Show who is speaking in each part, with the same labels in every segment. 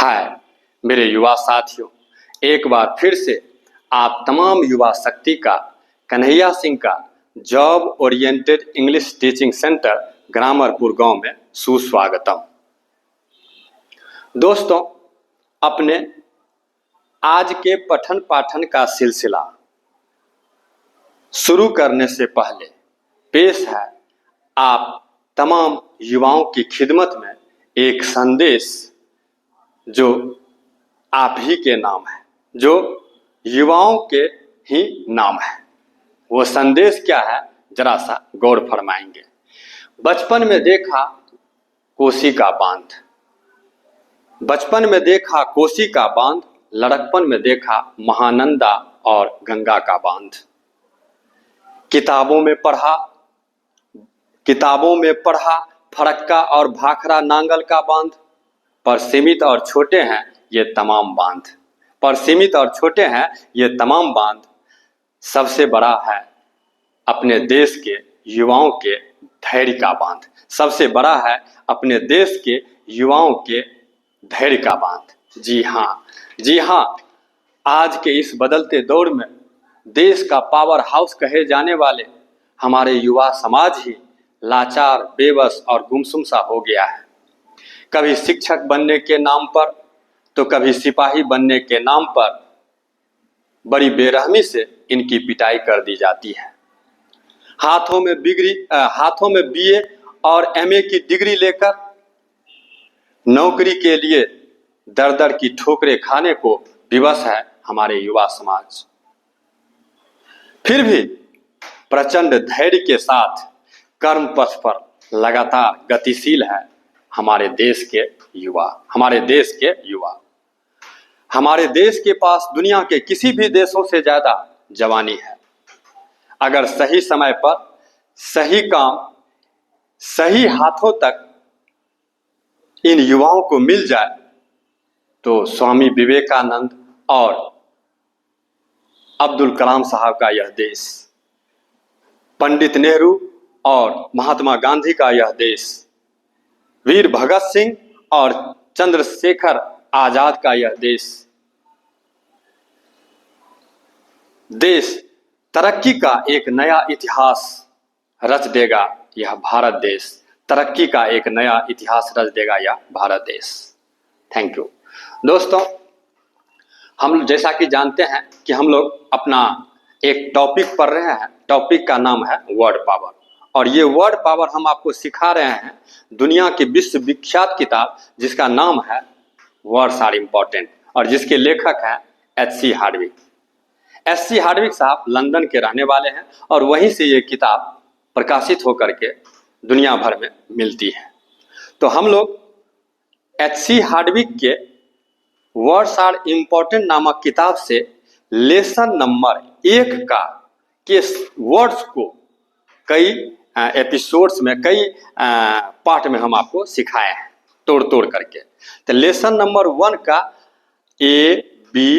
Speaker 1: हाय मेरे युवा साथियों, एक बार फिर से आप तमाम युवा शक्ति का कन्हैया सिंह का job oriented English teaching centre Grammarpur गांव में सुस्वागतम। दोस्तों, अपने आज के पठन पाठन का सिलसिला शुरू करने से पहले पेश है आप तमाम युवाओं की खिदमत में एक संदेश जो आप ही के नाम है, जो युवाओं के ही नाम है। वो संदेश क्या है, जरा सा गौर फरमाएंगे। बचपन में देखा कोसी का बांध, बचपन में देखा कोसी का बांध, लड़कपन में देखा महानंदा और गंगा का बांध। किताबों में पढ़ा फरक्का और भाखड़ा नांगल का बांध, पर सीमित और छोटे हैं ये तमाम बांध, पर सीमित और छोटे हैं ये तमाम बांध। सबसे बड़ा है अपने देश के युवाओं के धैर्य का बांध, सबसे बड़ा है अपने देश के युवाओं के धैर्य का बांध। जी हाँ, आज के इस बदलते दौर में देश का पावर हाउस कहे जाने वाले हमारे युवा समाज ही लाचार, बेबस और गुमसुम सा हो गया है। कभी शिक्षक बनने के नाम पर तो कभी सिपाही बनने के नाम पर बड़ी बेरहमी से इनकी पिटाई कर दी जाती है। हाथों में बीए और एमए की डिग्री लेकर नौकरी के लिए दर दर की ठोकरें खाने को विवश है हमारे युवा समाज। फिर भी प्रचंड धैर्य के साथ कर्म पथ पर लगातार गतिशील है हमारे देश के युवा। हमारे देश के पास दुनिया के किसी भी देशों से ज्यादा जवानी है। अगर सही समय पर सही काम सही हाथों तक इन युवाओं को मिल जाए तो स्वामी विवेकानंद और अब्दुल कलाम साहब का यह देश, पंडित नेहरू और महात्मा गांधी का यह देश, वीर भगत सिंह और चंद्रशेखर आजाद का यह देश तरक्की का एक नया इतिहास रच देगा। यह भारत देश तरक्की का एक नया इतिहास रच देगा, यह भारत देश। थैंक यू दोस्तों। हम जैसा कि जानते हैं कि हम लोग अपना एक टॉपिक पढ़ रहे हैं। टॉपिक का नाम है वर्ड पावर, और ये वर्ड पावर हम आपको सिखा रहे हैं दुनिया की विश्व विख्यात किताब जिसका नाम है वर्ड्स आर इम्पोर्टेंट, और जिसके लेखक हैं एच.सी. हार्डविक। एच.सी. हार्डविक साहब लंदन के रहने वाले हैं और वहीं से ये किताब प्रकाशित होकर के दुनिया भर में मिलती है। तो हम लोग एच.सी. हार्डविक के वर्ड्स आर इम्पोर्टेंट नामक किताब से लेसन नंबर 1 के वर्ड्स को कई एपिसोड्स में, कई पार्ट में हम आपको सिखाए हैं तोड़ करके। तो लेसन नंबर 1 का ABCDEF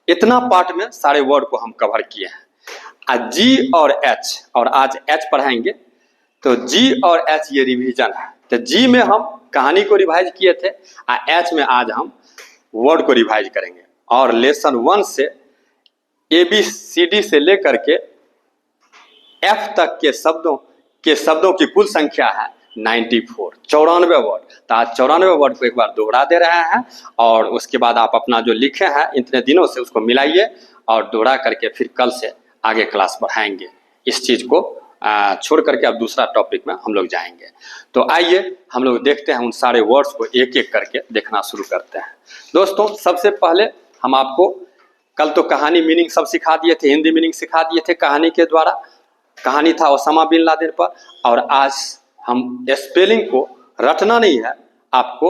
Speaker 1: इतना पार्ट में सारे वर्ड को हम कवर किए हैं। G और H, और आज H पढ़ाएंगे। तो G और H ये रिवीजन है। तो G में हम कहानी को रिवाइज किए थे, H में आज हम वर्ड को रिवाइज करेंगे। और लेसन 1 से ABCD से लेकर के F तक के शब्दों की कुल संख्या है 94 वर्ड। तो आज 94 वर्ड को एक बार दोहरा दे रहे हैं, और उसके बाद आप अपना जो लिखे हैं इतने दिनों से उसको मिलाइए और दोहरा करके फिर कल से आगे क्लास बढ़ाएंगे। इस चीज को छोड़ करके अब दूसरा टॉपिक में हम लोग जाएंगे। तो आइए हम लोग देखते हैं, उन सारे वर्ड्स को एक एक करके देखना शुरू करते हैं। दोस्तों, सबसे पहले हम आपको कल तो कहानी मीनिंग सब सिखा दिए थे, हिंदी मीनिंग सिखा दिए थे कहानी के द्वारा। कहानी था ओसामा बिन लादेन पर, और आज हम स्पेलिंग को रटना नहीं है आपको,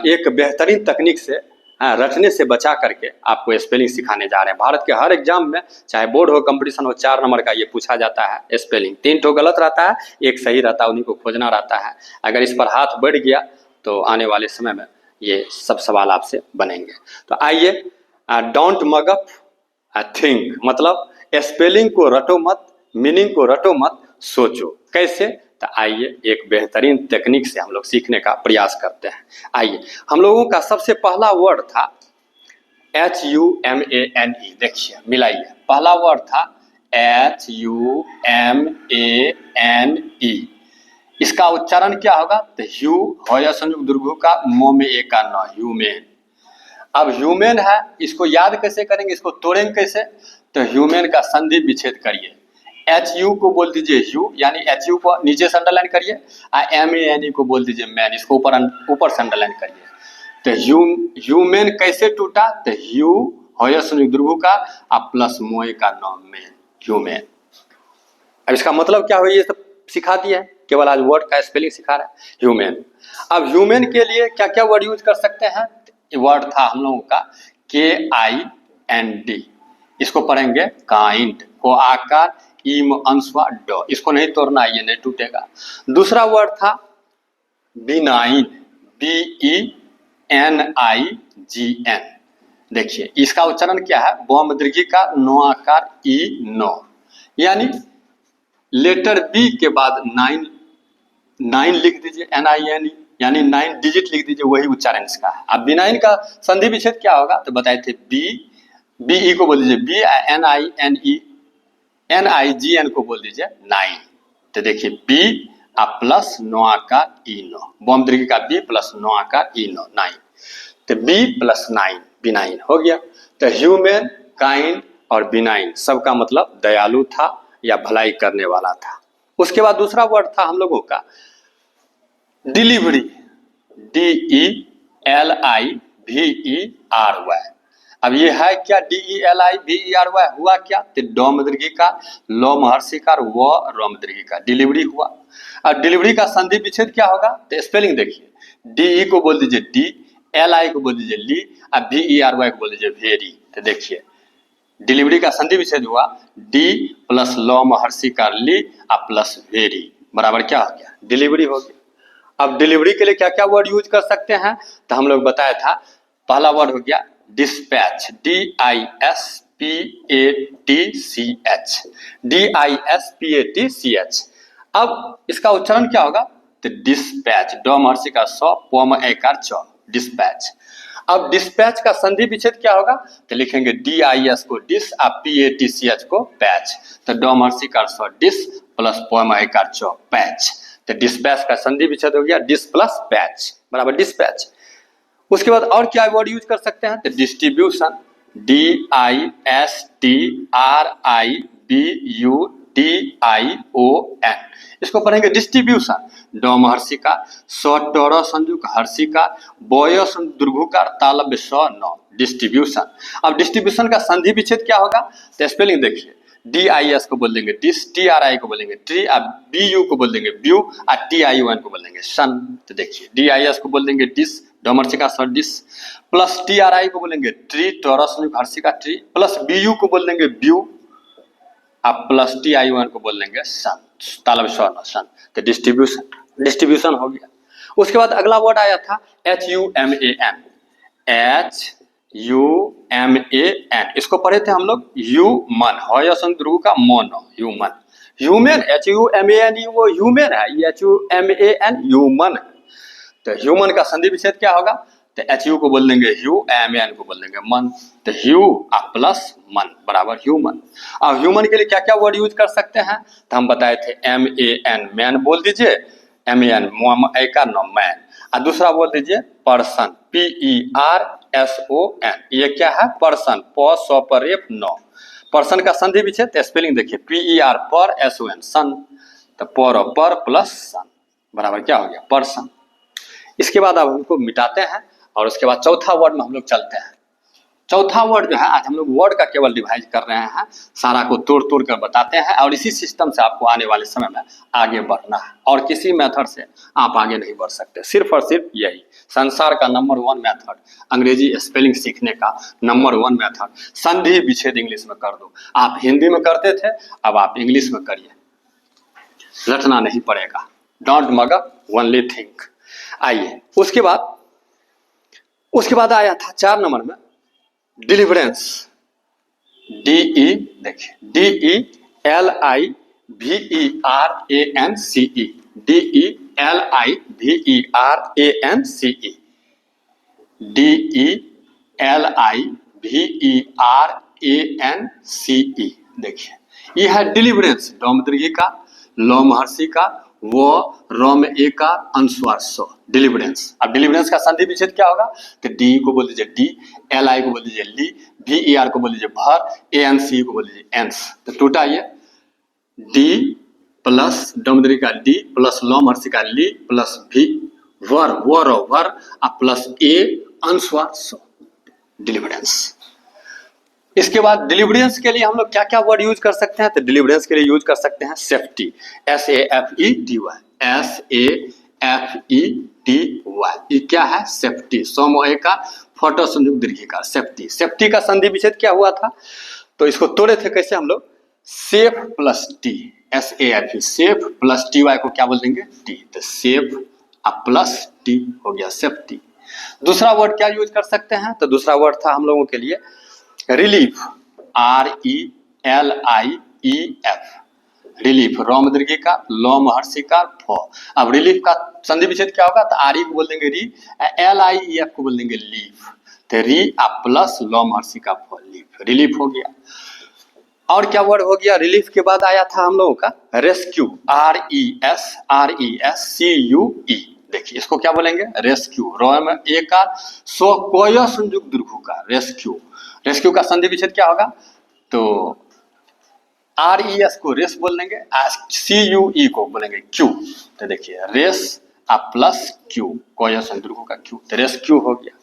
Speaker 1: एक बेहतरीन तकनीक से रटने से बचा करके आपको स्पेलिंग सिखाने जा रहे हैं। भारत के हर एग्जाम में, चाहे बोर्ड हो, कंपटीशन हो, 4 नंबर का ये पूछा जाता है स्पेलिंग। 3 ठो गलत रहता है, एक सही रहता है, उन्हीं को खोजना रहता है। अगर इस पर हाथ बढ़ गया तो आने वाले समय में ये सब सवाल आपसे बनेंगे। तो आइए, डोंट मग अप, थिंक, मतलब स्पेलिंग को रटो मत, मीनिंग को रटो मत, सोचो। कैसे? तो आइए एक बेहतरीन टेक्निक से हम लोग सीखने का प्रयास करते हैं। आइए, हम लोगों का सबसे पहला वर्ड था HUMANE। देखिए मिलाइए, पहला वर्ड था HUMANE। इसका उच्चारण क्या होगा? तो ह्यू होया संयुक्त दुर्घु का मो में ए का न, ह्यूमेन। अब ह्यूमेन है, इसको याद कैसे करेंगे, इसको तोड़ेंगे कैसे? तो ह्यूमेन का संधि विच्छेद करिए। HU को बोल दीजिए ह्यू, यानी HU को नीचे से अंडरलाइन करिए, और MANE को बोल दीजिए मैन, इसको ऊपर से अंडरलाइन करिए। तो ह्यूमेन कैसे टूटा? तो ह्यू होया संयुक्त दुर्घु का प्लस मोए का नाम में ह्यूमेन। अब इसका मतलब क्या हुआ, ये सब सिखा दिया है, केवल आज वर्ड का स्पेलिंग सिखा रहा है ह्यूमेन। अब ह्यूमेन के लिए क्या क्या वर्ड यूज कर सकते हैं? वर्ड था हम लोगों का KIND, इसको पढ़ेंगे काइंड, को आकार इम अंशवा ड, इसको नहीं तोड़ना, ये नहीं टूटेगा। दूसरा वर्ड था बिनाइन, BENIGN। देखिए इसका उच्चारण क्या है? बम दीर्घी का नो आकार ई नो, यानी लेटर बी के बाद 9 लिख दीजिए, NINE, यानी 9 डिजिट लिख दीजिए, वही उच्चारण इसका है। अब बिनाइन का संधि विच्छेद क्या होगा? तो बताए थे BE को बोल दीजिए BNIGN को बोल दीजिए 9। तो देखिए बी प्लस नो आकार ई नो, बम दीर्घी का बी प्लस नो आकार ई नो, 9। तो बी प्लस 9 बिनाइन हो गया। तो ह्यूमन, काइंड और बिनाइन सबका मतलब दयालु था या भलाई करने वाला था। उसके बाद दूसरा वर्ड था हम लोगों का डिलीवरी, DELIVERY। अब ये है क्या? DELIVERY हुआ क्या? तो डोम दीर्घी का लो महर्षिकार व रोम दीर्घी का डिलीवरी हुआ। और डिलीवरी का संधि विच्छेद क्या होगा? तो स्पेलिंग देखिए, DE को बोल दीजिए डी, LI को बोल दीजिए ली, और VERY को बोल दीजिए वेरी। तो देखिए डिलीवरी का संधि विच्छेद हुआ, डी प्लस लो महर्षिकार ली प्लस वेरी बराबर क्या हो गया? डिलीवरी हो गया। अब डिलीवरी के लिए क्या क्या वर्ड यूज कर सकते हैं? तो हम लोग बताया था, पहला वर्ड हो गया डिस्पैच, DISPATCH। अब इसका उच्चारण क्या होगा? तो डिस्पैच, डो महर्षि का सौ, पोम एकार चौ, डिस्पैच। अब डिस्पैच का संधि विच्छेद क्या होगा? तो लिखेंगे DIS को डिस और PATCH को पैच। तो डो महर्षि का सौ डिस प्लस पोम एकार चौ, पैच। तो डिस्पैच का संधि विच्छेद हो गया डिस प्लस पैच बराबर डिस्पैच। उसके बाद और क्या वर्ड यूज कर सकते हैं? तो डिस्ट्रीब्यूशन, DISTRIBUTION, इसको पढ़ेंगे डिस्ट्रीब्यूशन। डो महर्षि का सौ टोरो संजुक हर्षि का बोयस दुर्घुकार तालब सौ नौ, डिस्ट्रीब्यूशन। अब डिस्ट्रीब्यूशन का संधि विच्छेद क्या होगा? तो स्पेलिंग देखिए, DIS को बोल देंगे डिस, TRI को बोलेंगे ट्री, और BU को बोल देंगे ब्यू, और TION को बोल देंगे सन। तो देखिए DIS को बोल देंगे डिस, डोमर्सी का सर डिस, प्लस TRI को बोलेंगे ट्री, टोरस हर्षी का ट्री, प्लस BU को बोल देंगे ब्यू, और प्लस TION को बोल देंगे सन, तालब सन। तो डिस्ट्रीब्यूशन हो गया। उसके बाद अगला वर्ड आया था HUMAN, इसको पढ़े थे हम लोग ह्यूमन, ध्रुव का मोनो, ह्यूमन। ह्यूमन HUMAN, वो ह्यूमन है, HUMAN ह्यूमन। तो ह्यूमन का संधि विच्छेद क्या होगा? तो HU को बोल देंगे ह्यू, MAN को बोल देंगे मन। तो ह्यू प्लस मन बराबर ह्यूमन। अब ह्यूमन के लिए क्या क्या वर्ड यूज कर सकते हैं? तो हम बताए थे MAN, मैन बोल दीजिए, MAN का नो मैन। और दूसरा बोल दीजिए पर्सन, PERSON, ये क्या है? पर्सन, प पर एफ नो, पर्सन का संधि विच्छेद स्पेलिंग देखिए, PER पर SON सन। तो पर प्लस सन बराबर क्या हो गया? पर्सन। इसके बाद अब हमको मिटाते हैं और उसके बाद चौथा वर्ड में हम लोग चलते हैं। चौथा वर्ड जो है, आज हम लोग वर्ड का केवल रिवाइज कर रहे हैं, सारा को तोड़ कर बताते हैं, और इसी सिस्टम से आपको आने वाले समय में आगे बढ़ना है, और किसी मेथड से आप आगे नहीं बढ़ सकते। सिर्फ और सिर्फ यही संसार का नंबर 1 मेथड, अंग्रेजी स्पेलिंग सीखने का नंबर 1 मेथड, संधि विच्छेद इंग्लिश में कर दो। आप हिंदी में करते थे, अब आप इंग्लिश में करिए, रटना नहीं पड़ेगा। डोंट मगर, ओनली थिंक। आइए, उसके बाद आया था 4 नंबर में डिलीवरेंस, देखिए DELIVERANCE, DELIVERANCE, DELIVERANCE। देखिए ये है डिलीवरेंस, डोम दीर्घी का, लोम हर्षी का, वो रोम ए का, अनुस्वार सो, डिलीवरेंस। अब डिलीवरेंस का संधि विच्छेद क्या होगा? तो डी को बोल दीजिए डी, LI को बोल दीजिए ली, VER को बोल दीजिए भर, ANC को बोल दीजिए एंस। तो टूटा ये डी प्लस डोमदरी का डी प्लस लोम हर्षी का ली प्लस भी वर वरो वर प्लस ए अनुस्वार सो, डिलीवरेंस। इसके बाद डिलीवरेंस के लिए हम लोग क्या क्या वर्ड यूज कर सकते हैं? तो डिलीवरेंस के लिए यूज कर सकते हैं सेफ्टी, SAFETY, SAFETY। ये क्या है? सेफ्टी, सोमोए का फोटो संयुक्त दीर्घिकार, सेफ्टी। सेफ्टी का संधि विच्छेद क्या हुआ था? तो इसको तोड़े थे कैसे हम लोग? Safe plus T, SAFE, safe plus TY को क्या बोल देंगे? टी। तो सेफ प्लस टी हो गया सेफ्टी। दूसरा वर्ड क्या यूज कर सकते हैं? तो दूसरा वर्ड था हम लोगों के लिए रिलीफ, RELIEF, रिलीफ, रोम दीर्घी का, लोम हर्षी का, फो। अब रिलीफ का संधि विच्छेद क्या होगा? तो RE को बोल देंगे री, LIEF को बोल देंगे लीफ। तो री प्लस लोम हर्षी का फो, लीफ, रिलीफ हो गया। और क्या वर्ड हो गया? रिलीफ के बाद आया था हम लोगों का रेस्क्यू, RESCUE। देखिए इसको क्या बोलेंगे? रेस्क्यू, रोम ए का, सो कोय संयुक्त दीर्घ का, रेस्क्यू। रेस्क्यू का संधि विच्छेद क्या होगा? तो RES को रेस बोल देंगे, CUE को बोलेंगे क्यू। तो देखिए रेस प्लस क्यू, कोय संयुक्त दीर्घ का क्यू, तो रेस्क्यू हो गया।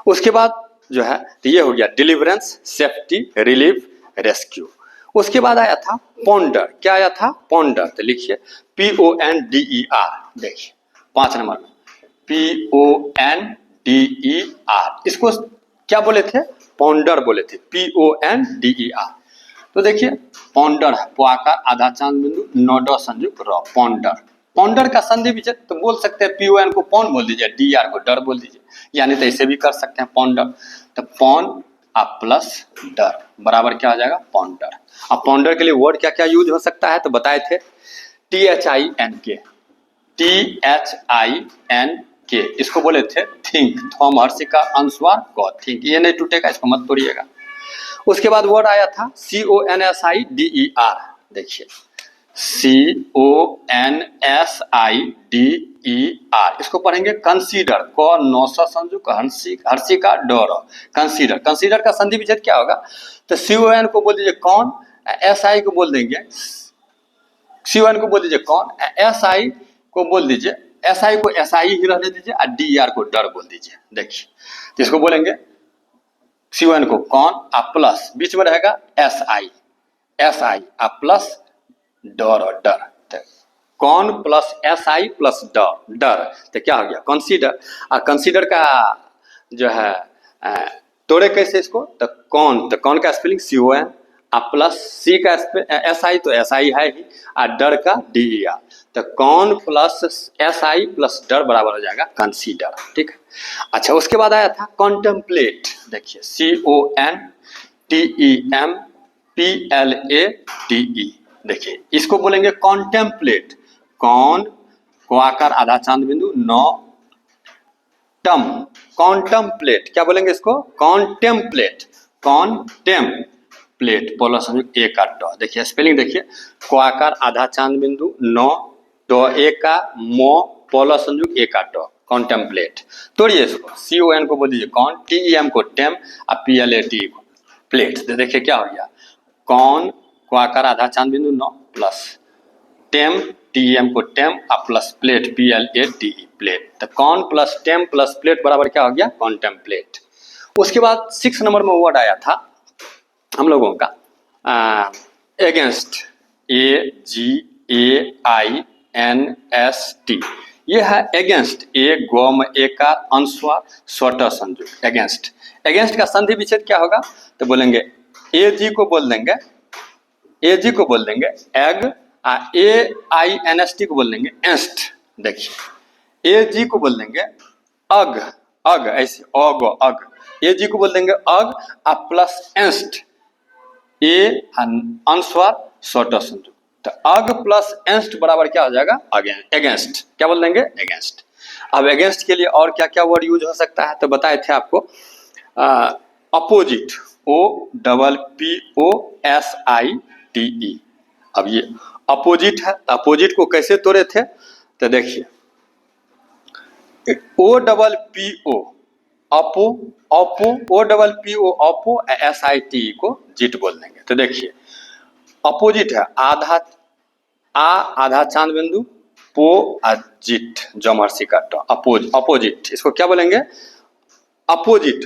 Speaker 1: उसके बाद जो है तो ये हो गया डिलीवरेंस, सेफ्टी, रिलीफ, रेस्क्यू। उसके बाद आया था पॉन्डर। क्या आया था? पॉन्डर। तो लिखिए PONDER। देखिए 5 नंबर में PONDER, इसको क्या बोले थे? पॉन्डर बोले थे, PONDER। तो देखिए पॉन्डर है, पोआकार आधा चांद बिंदु नोडो संयुक्त र, पॉन्डर। पॉन्डर का संधि विच्छेद तो बोल सकते हैं PON को पॉन बोल दीजिए, DR को डर बोल दीजिए, यानी तो ऐसे भी कर सकते हैं पॉन्डर। तो पॉन प्लस डर बराबर क्या हो जाएगा? पॉन्डर। अब पॉन्डर के लिए वर्ड क्या क्या यूज हो सकता है? तो बताए थे THINK, THINK, इसको बोले थे थिंक, थोम हर्षी का, अनुस्वार को, थिंक। ये नहीं टूटेगा, इसको मत तोड़िएगा। उसके बाद वर्ड आया था CONSIDER। देखिए CONSIDER, इसको पढ़ेंगे कंसीडर, को नौसा संयुक्त हर्षी का डोर, कंसीडर। कंसीडर का संधि विच्छेद क्या होगा? तो CON को बोल दीजिए कौन, SI को बोल देंगे, CON को बोल दीजिए कौन, SI को बोल दीजिए, SI को SI ही रहने दीजिए और DR को डर बोल दीजिए। देखिए तो इसको बोलेंगे CON को कौन प्लस बीच में रहेगा SI प्लस डर और डर, तो कौन प्लस SI प्लस डर, डर। तो क्या हो गया? कंसीडर। और कंसीडर का जो है तोड़े कैसे इसको? तो कौन का स्पेलिंग CON प्लस C का SI, तो SI है ही, और डर का DER। तो कौन प्लस SI प्लस डर बराबर हो जाएगा कंसीडर। ठीक है। अच्छा उसके बाद आया था कॉन्टेम्पलेट। देखिए CONTEMPLATE। देखिए इसको बोलेंगे कॉन्टेम्पलेट, कौन को आकार आधा चांद बिंदु नौ टम, कॉन्टेम्पलेट। क्या बोलेंगे इसको? कॉन्टेम्पलेट, कॉन्टेम्पलेट, पोला संयुक्त ए का ट। देखिए स्पेलिंग देखिए, को आकार आधा चांद बिंदु नौ टो ए का मो, पोला संयुक्त ए का ट, कॉन्टेम्पलेट। तोड़िए इसको, CON को बोल दीजिए कौन, TEM को टेम और PLATE को प्लेट। तो देखिए क्या हो गया? कौन को आकार आधा चांद बिंदु 9 प्लस टेम, TEM को टेम और प्लस प्लेट, PLATE, प्लेट। तो कौन प्लस टेम प्लस प्लेट बराबर क्या हो गया? कॉन्टेम्पलेट। उसके बाद 6 नंबर में वर्ड आया था हम लोगों का एगेंस्ट, AGAINST। ये है एगेंस्ट, ए गोम ए का अनुस्वार स्वट संयुक्त, एगेंस्ट। एगेंस्ट का संधि विच्छेद क्या होगा? तो बोलेंगे AG को बोल देंगे, AG को बोल देंगे एग, AINST को बोल देंगे एंस्ट। देखिए AG को बोल देंगे अग, अग ऐसे अग, अग। AG को बोल देंगे अग प्लस एंस्ट, ए अनुस्वार स्वट संयुक्त, तो अग प्लस एंस्ट बराबर क्या हो जाएगा? अगेंस्ट। क्या बोल देंगे? अगेंस्ट। अब अगेंस्ट के लिए और क्या क्या वर्ड यूज हो सकता है? तो बताए थे आपको अपोजिट, OPPOSITE। अब ये अपोजिट है, अपोजिट को कैसे तोड़े थे? तो देखिए OPPO अपो, अपो, OPPO अपो, SITE को जिट बोल देंगे। तो देखिए अपोजिट है आधा चांद बिंदु, पो जिट जमहर्षि का ट, अपोजिट। इसको क्या बोलेंगे? अपोजिट।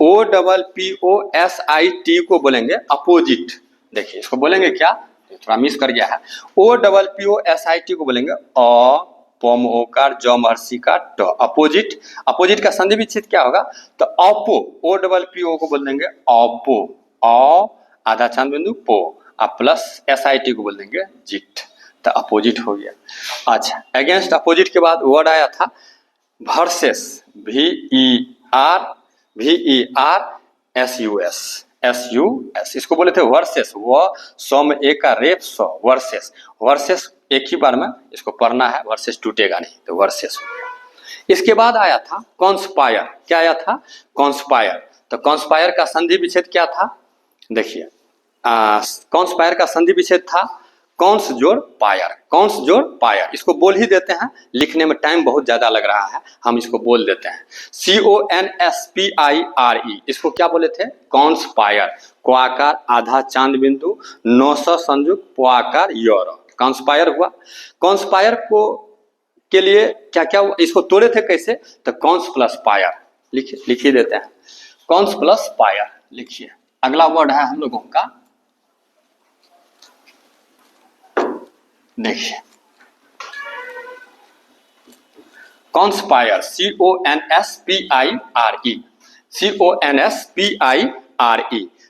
Speaker 1: OPPOSIT को बोलेंगे अपोजिट। देखिए इसको बोलेंगे क्या? थोड़ा मिस कर गया है। OPPOSIT को बोलेंगे पम ओकार जमहर्षि का ट, अपोजिट। अपोजिट का संधि विच्छेद क्या होगा? तो अपो, OPPO को बोल देंगे अपो, आधा चांद बिंदु पो, प्लस SIT को बोल देंगे जिट। तो अपोजिट हो गया। अच्छा, अगेंस्ट अपोजिट के बाद वर्ड आया था वर्सेस, VERSUS। इसको बोले थे वर्सेस, वो सम एक का रेप सौ, वर्सेस। वर्सेस एक ही बार में इसको पढ़ना है, वर्सेस टूटेगा नहीं, तो वर्सेस हो गया। इसके बाद आया था कॉन्स्पायर। क्या आया था? कॉन्स्पायर। तो कॉन्स्पायर का संधि विच्छेद क्या था? देखिए कॉन्स्पायर का संधि विच्छेद था कॉन्स जोड़ पायर, कॉन्स जोड़ पायर। इसको बोल ही देते हैं, लिखने में टाइम बहुत ज्यादा लग रहा है, हम इसको बोल देते हैं CONSPIRE। इसको क्या बोले थे? कॉन्स्पायर। क्वाकार आधा चांद बिंदु, 900 संयुक्त पोआकार यूरो, कॉन्स्पायर हुआ। कॉन्स्पायर को के लिए क्या क्या इसको तोड़े थे कैसे? तो कॉन्स प्लस पायर लिख ही देते हैं, कॉन्स प्लस पायर लिखिए। अगला वर्ड है हम लोगों का, देखिए कॉन्स्पायर, CONSPIRE।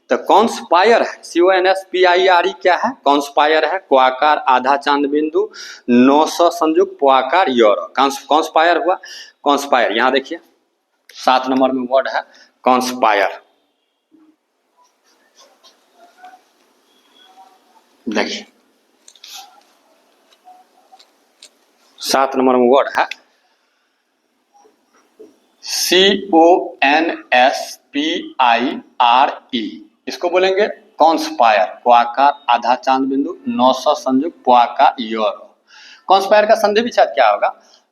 Speaker 1: तो कॉन्स्पायर है, CONSPIRE क्या है? कॉन्स्पायर है क्वाकार आधा चांद बिंदु, 900 संयुक्त पोआकार यूरो, कॉन्स्पायर हुआ। कॉन्स्पायर यहां देखिए 7 नंबर में वर्ड है कॉन्स्पायर। देखिए 7 नंबर में वर्ड है CONSPIRE। इसको बोलेंगे कॉन्स्पायर, क्वाकार आधा चांद बिंदु, 900 संयुक्त पोआकार यूरो। कॉन्स्पायर का संधि विच्छेद क्या होगा?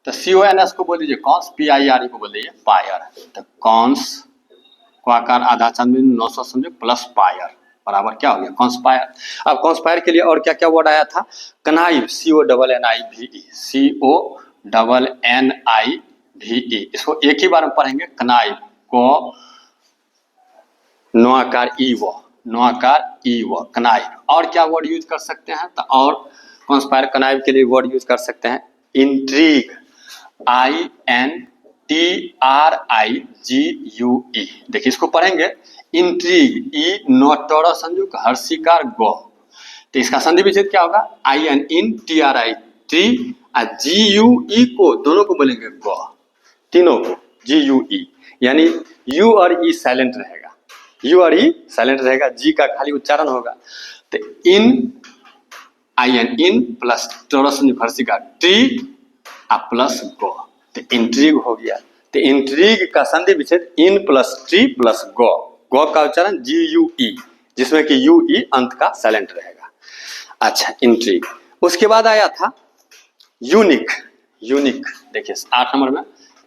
Speaker 1: तो CONS को बोल दीजिए कॉन्स, PIRE को बोल दीजिए पायर। तो कॉन्स क्वाकार आधा चांद बिंदु 900 संयुक्त प्लस पायर बराबर क्या हो गया? कॉन्स्पायर। अब कॉन्स्पायर के लिए और क्या क्या वर्ड आया था? कनाइव, CONNIVE। इसको एक ही बार में पढ़ेंगे, कनाइव को नोआकार ईव, कनाइव। और क्या वर्ड यूज कर सकते हैं? तो और कॉन्स्पायर कनाइव के लिए वर्ड यूज कर सकते हैं इंट्रीग, INTRIGUE। देखिए इसको पढ़ेंगे इंट्रीग, ई नोटर संयुक्त हर्षिकार गो। तो इसका संधि विच्छेद क्या होगा? INTRI ट्री, GUE को दोनों को बोलेंगे गो, तीनों को GUE, यानी U और E साइलेंट रहेगा, U और E साइलेंट रहेगा, G का खाली उच्चारण होगा। तो in plus torus हर्षिकार tree plus गो, तो इंट्रीग हो गया। तो इंट्रीग का संधि विच्छेद इन प्लस ट्री प्लस गो, गो का उच्चारण GUE, जिसमें कि UE अंत का साइलेंट रहेगा। अच्छा, इंट्रीग। उसके बाद आया था यूनिक। देखिए 8 नंबर में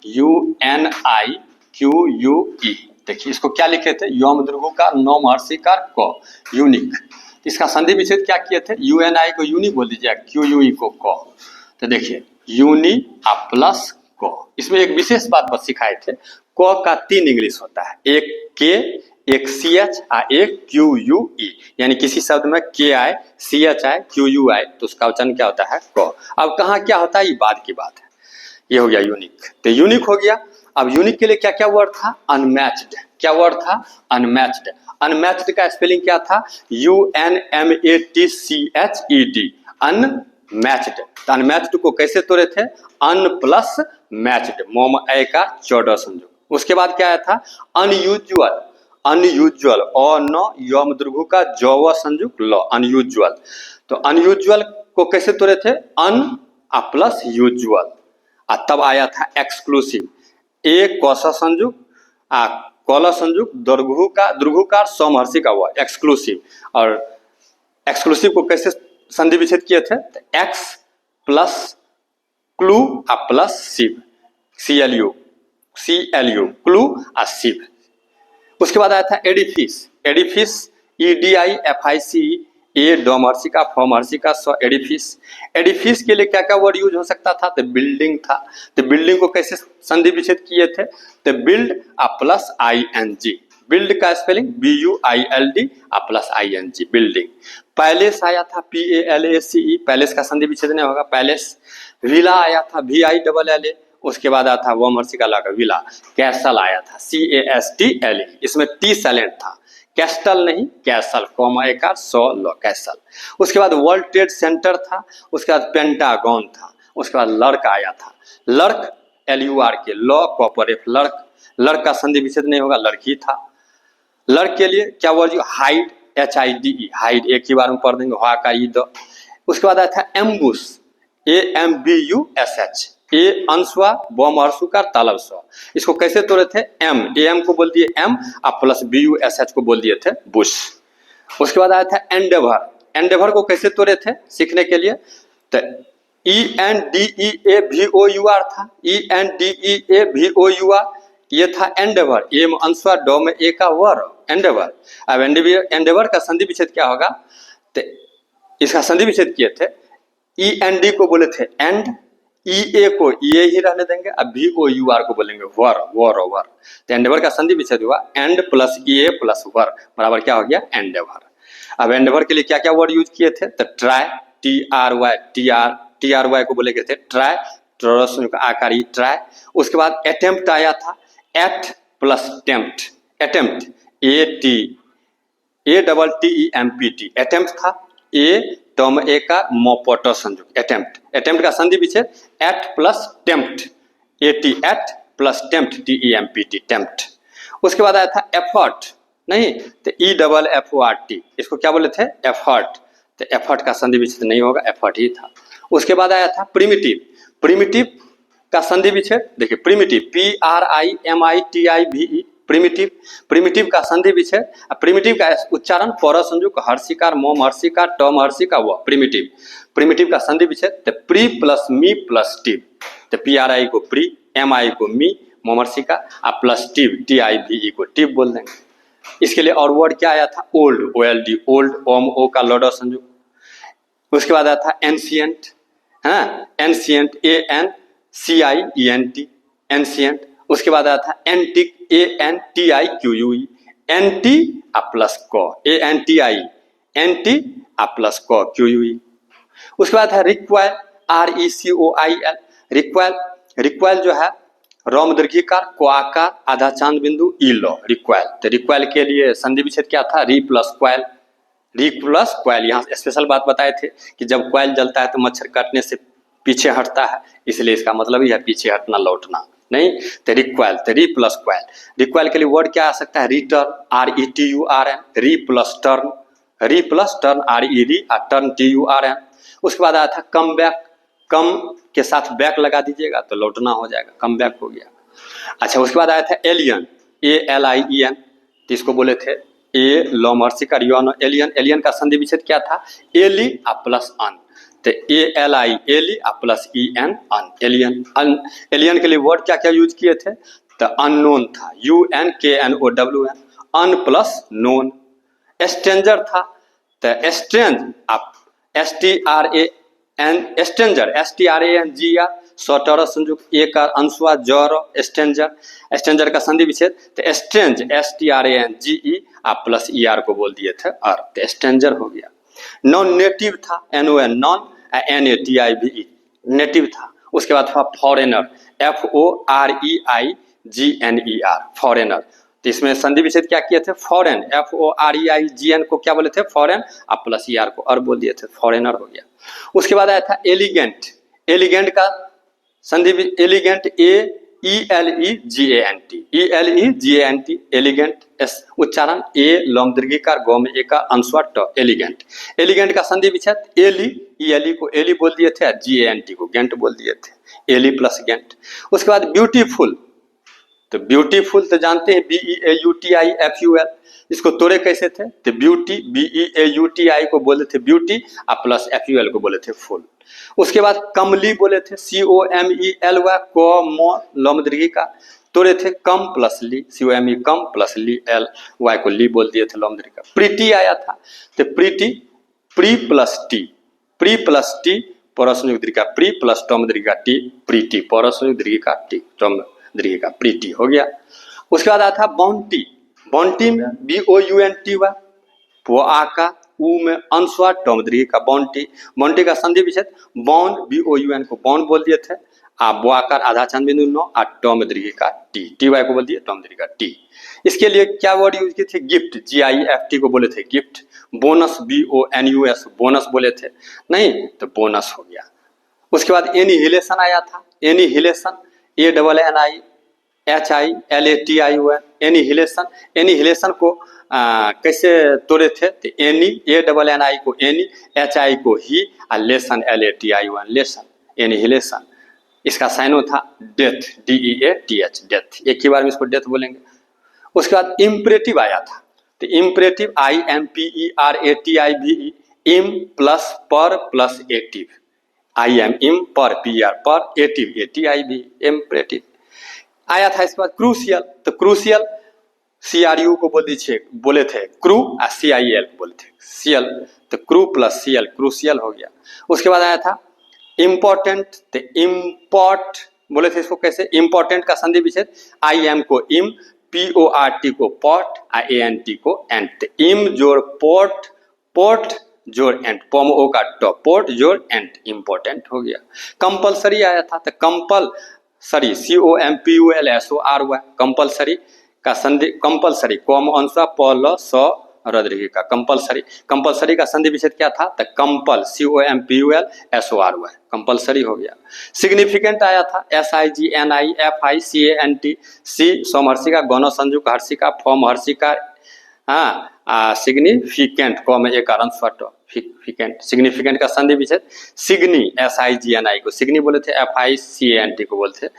Speaker 1: UNIQUE। देखिए इसको क्या लिखे थे? यम दुर्गु का नोम हर्षिकार को, यूनिक। इसका संधि विच्छेद क्या किए थे? UNI को यूनी बोल दीजिए, QUE को। तो देखिए यूनी प्लस को। इसमें एक विशेष बात बस सिखाए थे, को का 3 इंग्लिश होता है, एक के, एक CH और एक QUE। यानी किसी शब्द में के आए, CH आए, QU आए, तो उसका उच्चारण क्या होता है? को। अब कहाँ क्या होता है ये बाद की बात है। ये हो गया यूनिक। तो यूनिक हो गया। अब यूनिक के लिए क्या क्या वर्ड था? अनमैच्ड। क्या वर्ड था? अनमैच्ड। अनमैच्ड का स्पेलिंग क्या था? UNMATCHED, unmatched. तो अनमैच्ड को कैसे तोड़े थे? अन प्लस मैच्ड, मोम ए का 14 संयुक्त। उसके बाद क्या आया था? अनयूजुअल। अनयूजुअल, अ न यम दीर्घ का जव संयुक्त ल, अनयूजुअल। तो अनयूजुअल को कैसे तोड़े थे? अन आ प्लस यूजुअल, तब आया था एक्सक्लूसिव, ए कौसा संयुक्त आ कौला संयुक्त दीर्घकार समहर्षी का हुआ एक्सक्लूसिव। और एक्सक्लूसिव को कैसे संधि विच्छेद किए थे? एक्स प्लस क्लू आ प्लस सिव, CLU क्लू आ सिव। उसके बाद आया था एडिफिस, एडिफिस EDIFIC, ए डोमहर्षी का फॉर्महर्षी का स एडिफिस। एडिफिस के लिए क्या क्या वर्ड यूज हो सकता था? तो बिल्डिंग था, तो बिल्डिंग को कैसे संधि विच्छेद किए थे? तो बिल्ड आ प्लस ING, बिल्ड का स्पेलिंग BUILD आ प्लस ING, बिल्डिंग। पैलेस आया था PALACE, पैलेस का संधि विच्छेद नहीं होगा, पैलेस। विला आया था VILLA, उसके बाद आया था वमहर्षी का लगा विला। कैसल आया था CASTLE, इसमें टी साइलेंट था, कैस्टल नहीं कैसल, कॉमा एकार सो लो, कैसल। उसके बाद वर्ल्ड ट्रेड सेंटर था, उसके बाद पेंटागन था, उसके बाद लर्क आया था, lurk LURK, law copper F, lurk. Lurk का संधि विच्छेद नहीं होगा, लड़की था। लर्क के लिए क्या वर्ड? हाइड, HIDE, हाइड, एक ही बार में पढ़ देंगे, हा का ई दो। उसके बाद आया था एम्बुश, AMBUSH, ए अंशवा बमहर्षु का तालब स्व। इसको कैसे तोड़े थे? AM को बोल दिए M आ प्लस BUSH को बोल दिए थे बुश। उसके बाद आया था एंडेवर, एंडेवर को कैसे तोड़े थे सीखने के लिए? तो ENDEAVOUR था, ENDEAVOUR, ये था एंडेवर, ए में अंशवा डो में ए का वर, एंडेवर। अब एंडेवर का संधि विच्छेद क्या होगा? तो इसका संधि विच्छेद किए थे, END को बोले थे एंड, EA को ये ही रहने देंगे, अब VOUR को बोलेंगे वर, वर ओवर। तो एंडेवर का संधि विच्छेद हुआ एंड प्लस EA प्लस वर बराबर क्या हो गया? एंडेवर। अब एंडेवर के लिए क्या क्या वर्ड यूज किए थे? तो ट्राई, TRY को बोले थे ट्राई, आकारी ट्राई। उसके बाद अटेम्प्ट आया था, at plus tempt, attempt, ATEMPT, attempt था, ए टर्म ए का मोपोटो संयुक्त, अटेम्प्ट। अटेम्प्ट का संधि विच्छेद at plus tempt, AT at plus tempt, TEMPT, tempt. उसके बाद आया था एफर्ट, नहीं तो EFFORT, इसको क्या बोले थे? एफर्ट। तो एफर्ट का संधि विच्छेद नहीं होगा, एफर्ट ही था। उसके बाद आया था प्रिमिटिव, प्रिमिटिव का संधि विच्छेद देखिए, प्रिमिटिव PRIMITIVE, प्रिमिटिव, प्रिमिटिव का संधि विच्छेद, प्रिमिटिव का उच्चारण पर संयुक्त हर्षिकार मोमहर्षिकार टमहर्षिका व प्रिमिटिव। प्रिमिटिव का संधि विच्छेद तो प्री प्लस मी प्लस टिव, तो PRI को प्री, MI को मी मोमहर्षिका आ प्लस टिव TIVE को टिव बोल देंगे। इसके लिए और वर्ड क्या आया था? ओल्ड, OLD, ओल्ड, ओम ओ का लॉडो संयुक्त। उसके बाद आया था एंशियंट, एंशियंट ANCIENT, एंशियंट। उसके बाद आया था एंटिक, ANTIQUE, एंटी आ प्लस को, ANTI, एंटी आ प्लस को QUE। उसके बाद है रिक्वायल, RECOIL, रिक्वायल। रिक्वायल जो है रोम दीर्घिकार को आकार आधा चांद बिंदु लो, रिक्वायल। तो रिक्वायल के लिए संधि विच्छेद क्या था? री प्लस क्वायल, री प्लस क्वायल। यहाँ स्पेशल बात बताए थे कि जब क्वायल जलता है तो मच्छर काटने से पीछे हटता है, इसलिए इसका मतलब ही है पीछे हटना, लौटना नहीं। तो रिक्वायल, तो री प्लस क्वायल। रिक्वायल के लिए वर्ड क्या आ सकता है? रिटर्न, RETURN, री प्लस टर्न, री प्लस टर्न, RE आ टर्न TURN। उसके बाद आया था कम बैक, कम के साथ बैक लगा दीजिएगा तो लौटना हो जाएगा, कम बैक हो गया। अच्छा, उसके बाद आया था एलियन, ALIEN, तो इसको बोले थे ए लोमहर्षी का रियन, एलियन। एलियन का संधि विच्छेद क्या था? एली आ प्लस अन, तो ALI एली आ प्लस EN, अन, एलियन। एलियन के लिए वर्ड क्या क्या यूज किए थे? तो अननोन था, UNKNOWN, अन प्लस नोन। स्ट्रेंजर था, तो स्ट्रेंज आप स्ट्रेंजर, STRANGER, सटर संयुक्त एक अंशवा जर, स्ट्रेंजर। स्ट्रेंजर का संधि विच्छेद तो स्ट्रेंज, STRANGE आ प्लस ER को बोल दिए थे और, तो स्ट्रेंजर हो गया। नॉन नेटिव था, NON, नॉन, NATIVE, नेटिव था। उसके बाद था फॉरेनर, FOREIGNER, फॉरेनर। तो इसमें संधि विच्छेद क्या किए थे? फॉरेन, FOREIGN को क्या बोले थे? फॉरेन, अब प्लस ER को और बोल दिए थे, फॉरेनर हो गया। उसके बाद आया था एलिगेंट, एलिगेंट का संधि, एलिगेंट ELEGANT एलिगेंट, एस उच्चारण, ए लॉम दीर्घिकार, गौ में ए का अनुस्वार ट एलिगेंट। एलिगेंट का संधि विच्छेद एली, ELE को एली बोल दिए थे, GANT को गेंट बोल दिए थे, एली प्लस गेंट। उसके बाद ब्यूटीफुल, तो ब्यूटीफुल तो जानते हैं BEAUTIFUL, इसको तोड़े कैसे थे, तो ब्यूटी BEAUTI को बोले थे ब्यूटी और प्लस FUL को बोले थे फुल। उसके बाद कमली बोले थे COMELY, लॉम दीर्घिका, तोड़े थे कम प्लस ली, COME कम प्लस ली, LY को ली बोल दिए थे लॉम दीर्घिका। प्रीटी आया था, तो प्रीटी प्री प्लस टी, प्री प्लस टी परसंयुक्त दीर्घिका प्री प्लस टॉम दीर्घिका टी, प्रीटी परसंयुक्त दीर्घिका टी टॉम दीर्घिका प्रीटी हो गया। उसके बाद आया था बाउंटी, बाउंटी में BOUNT हुआ, वो आका ऊ में अनुस्वार टॉम दीर्घिका बाउंटी। बाउंटी का संधि विच्छेद बॉन, BOUN को बॉन बोल दिए थे, वो आकार आधा चंद बिंदु 9 और टॉम दीर्घिका टी, TY को बोल दिए टॉम दीर्घिका टी। इसके लिए क्या वर्ड यूज किए थे, गिफ्ट, GIFT को बोले थे गिफ्ट। बोनस, BONUS बोनस बोले थे, नहीं तो बोनस हो गया। उसके बाद एनिहिलेशन आया था, एनिहिलेशन ANNIHILATI हुआ, एनिहिलेशन। एनिहिलेशन को कैसे तोड़े थे, तो एनी ANNI को एनी, HI को ही और लेसन LATI हुआ लेसन, एनिहिलेशन। इसका साइनो था डेथ, DEATH डेथ, एक ही बार में इसको डेथ बोलेंगे। उसके बाद इम्परेटिव आया था, तो इम्परेटिव IMPERATIVE, इम प्लस पर प्लस एक्टिव, IM इम पर PR पर एटिव ATIV इम्परेटिव आया था। इसके बाद क्रूशियल, तो क्रूशियल CRU को बोले थे क्रू और CIL बोले थे CL, तो क्रू प्लस CL क्रूशियल हो गया। उसके बाद आया था इम्पोर्टेंट, तो इम्पोर्ट बोले थे इसको कैसे, इम्पोर्टेंट का संधि विच्छेद IM को इम, PORT को पॉट और ANT को एंट, इम जोड़ पोर्ट, पोर्ट जोड़ एंट, पोमो का टॉप, पोर्ट जोड़ एंट, इम्पोर्टेंट हो गया। कंपलसरी आया था, तो कंपलसरी COMPULSOR हुआ, कंपलसरी का संधि, कंपलसरी कॉम अनुस्वार पल स रद्र का कंपलसरी। कंपलसरी का संधि विच्छेद क्या था, तो कंपल COMPULSOR हुआ, कंपलसरी हो गया। सिग्निफिकेंट आया था SIGNIFICANT, सी सोमहर्षिका, गौण संयुक्त Harshika, form Harshika, significant com में एक अनुस्वार फिकेंट। सिग्निफिकेंट का संधि विच्छेद सिग्नी, SIGNI को सिग्नी बोले थे, FICANT को बोलते थे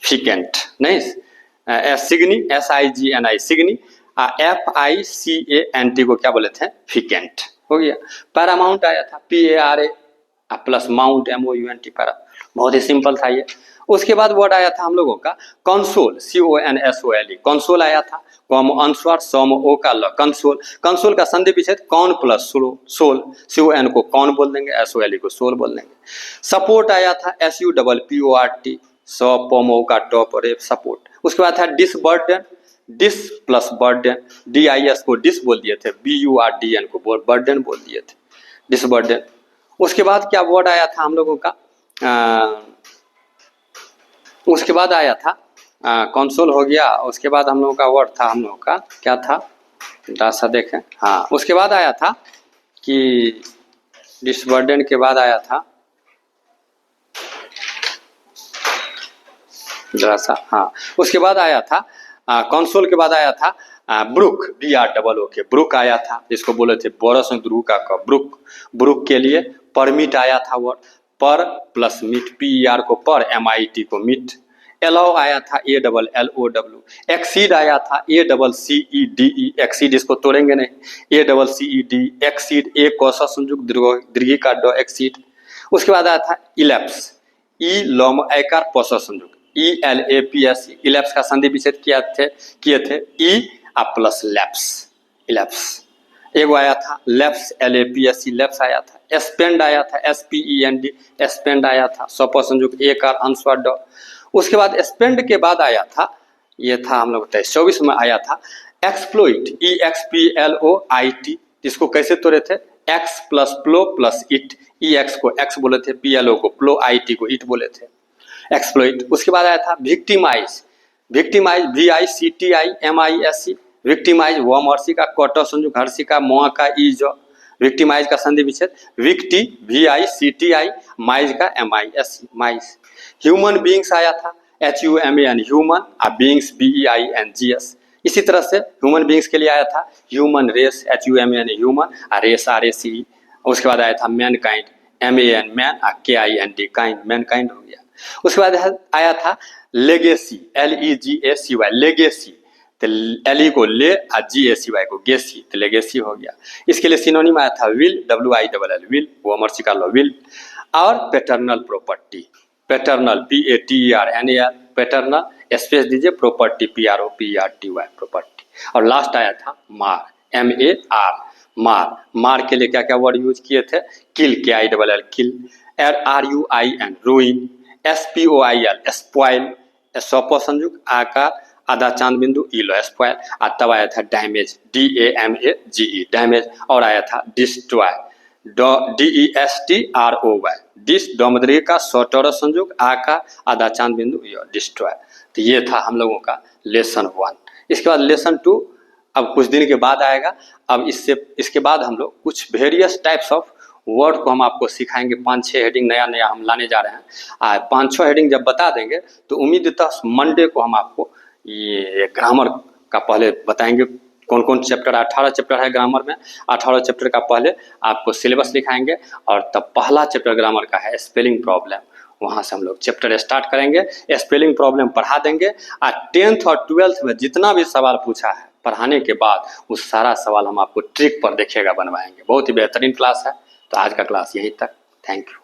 Speaker 1: फिकेंट, नहीं सिग्नी SIGNI सिग्नी, FICANT को क्या बोले थे फिकेंट हो गया। पैरामाउंट आया था PARA plus mount MOUNT, para, बहुत ही सिंपल था ये। उसके बाद वर्ड आया था हम लोगों का कंसोल, CONSOLE, कंसोल आया था, कॉम अनुस्वार सम ओ का ल, कंसोल। कंसोल का संधि विच्छेद कौन प्लस सोल, CON को कौन बोल देंगे, SOLE को सोल बोल देंगे। सपोर्ट आया था SUPPORT, पोमो का टॉप और सपोर्ट। उसके बाद था डिसबर्डन, डिस प्लस बर्डन, DIS को डिस बोल दिए थे, BURDN को बर्डन बोल दिए थे, डिसबर्डन। उसके बाद क्या वर्ड आया था हम लोगों का, उसके बाद आया था कंसोल हो गया। उसके बाद हम लोगों का वर्ड था, हम लोगों का क्या था, सा देखें, हाँ उसके बाद आया था कि डिसबर्डन के बाद आया था जरा सा, हाँ उसके बाद आया था कंसोल के बाद आया था ब्रुक, BROO के ब्रुक आया था, जिसको बोले थे बोरस ध्रुव का ब्रुक। ब्रुक के लिए परमिट आया था वर्ड, पर प्लस मिट, PER को पर, MIT को मिट। अलाउ आया था ALLOW, एक्सीड आया था ACCEDE, एक्सीड इसको तोड़ेंगे नहीं, ACCED एक्सीड, ए कौशा संयुक्त दीर्घी का ड एक्सीड। उसके बाद आया था इलेप्स, ई लॉम एकार पौसा संयुक्त, ELAPS, इलेप्स का संधि विच्छेद किए थे ई प्लस लैप्स, इलेप्स। एगो आया था लैप्स, LAPS लैप्स आया था। स्पेंड आया था SPEND, स्पेंड आया था, सपो संयुक्त एक अनुस्वार ड। उसके बाद स्पेंड के बाद आया था, ये था हम लोग 24 में आया था एक्सप्लोइट, EXPLOIT, जिसको कैसे तोड़े थे, ex plus plo plus it, EX को एक्स बोले थे, PLO को प्लो, IT को इट बोले थे, एक्सप्लोइट। उसके बाद आया था विक्टिमाइज, विक्टिमाइज VICTIMISE, विक्टिमाइज वम हर्षिका, कट संयुक्त हर्षिका, मोआ का इज, विक्टिमाइज का संधि विच्छेद विक्टी, VICTI, माइज का MISE, माइज। ह्यूमन बीइंग्स आया था HUMAN ह्यूमन, बीइंग्स BEINGS। इसी तरह से ह्यूमन बीइंग्स के लिए आया था human race, HUMAN human, race RACE। उसके बाद आया था mankind, MAN man, KIND kind, mankind हो गया। उसके बाद आया था लेगेसी, LEGACY लेगेसी, तो LE को ले और GACY को गेसी, तो लेगेसी हो गया। इसके लिए सिनोनिम आया था विल, WILL विल, वो अमर का लो विल। और paternal property, paternal PATERNAL, paternal space दीजिए, प्रॉपर्टी PROPERTY प्रॉपर्टी। और लास्ट आया था मार, MAR मार। मार के लिए क्या क्या वर्ड यूज किए थे? किल, KILL किल, RUIN रूइन, SPOIL स्पॉइल, सौपो संयुग आकार आधा चांद बिंदु ईलो स्पॉइल। और तब आया था डैमेज, DAMAGE डैमेज। और आया था डिस्ट्रॉय, DESTROY डिस, डोमद्री का सोटोर संयुग आकार आधा चांद बिंदु डिस्ट्रॉय। तो ये था हम लोगों का लेसन 1। इसके बाद लेसन 2 अब कुछ दिन के बाद आएगा। अब इसके बाद हम लोग कुछ वेरियस टाइप्स ऑफ वर्ड को हम आपको सिखाएंगे। 5-6 हेडिंग नया नया हम लाने जा रहे हैं। 5-6 हेडिंग जब बता देंगे तो उम्मीदतः मंडे को हम आपको ये ग्रामर का पहले बताएंगे। कौन कौन चैप्टर, 18 चैप्टर है ग्रामर में। 18 चैप्टर का पहले आपको सिलेबस लिखाएंगे और तब पहला चैप्टर ग्रामर का है स्पेलिंग प्रॉब्लम। वहाँ से हम लोग चैप्टर स्टार्ट करेंगे, स्पेलिंग प्रॉब्लम पढ़ा देंगे। और 10th और 12th में जितना भी सवाल पूछा है पढ़ाने के बाद उस सारा सवाल हम आपको ट्रिक पर देखिएगा बनवाएंगे। बहुत ही बेहतरीन क्लास है। तो आज का क्लास यहीं तक। Thank you.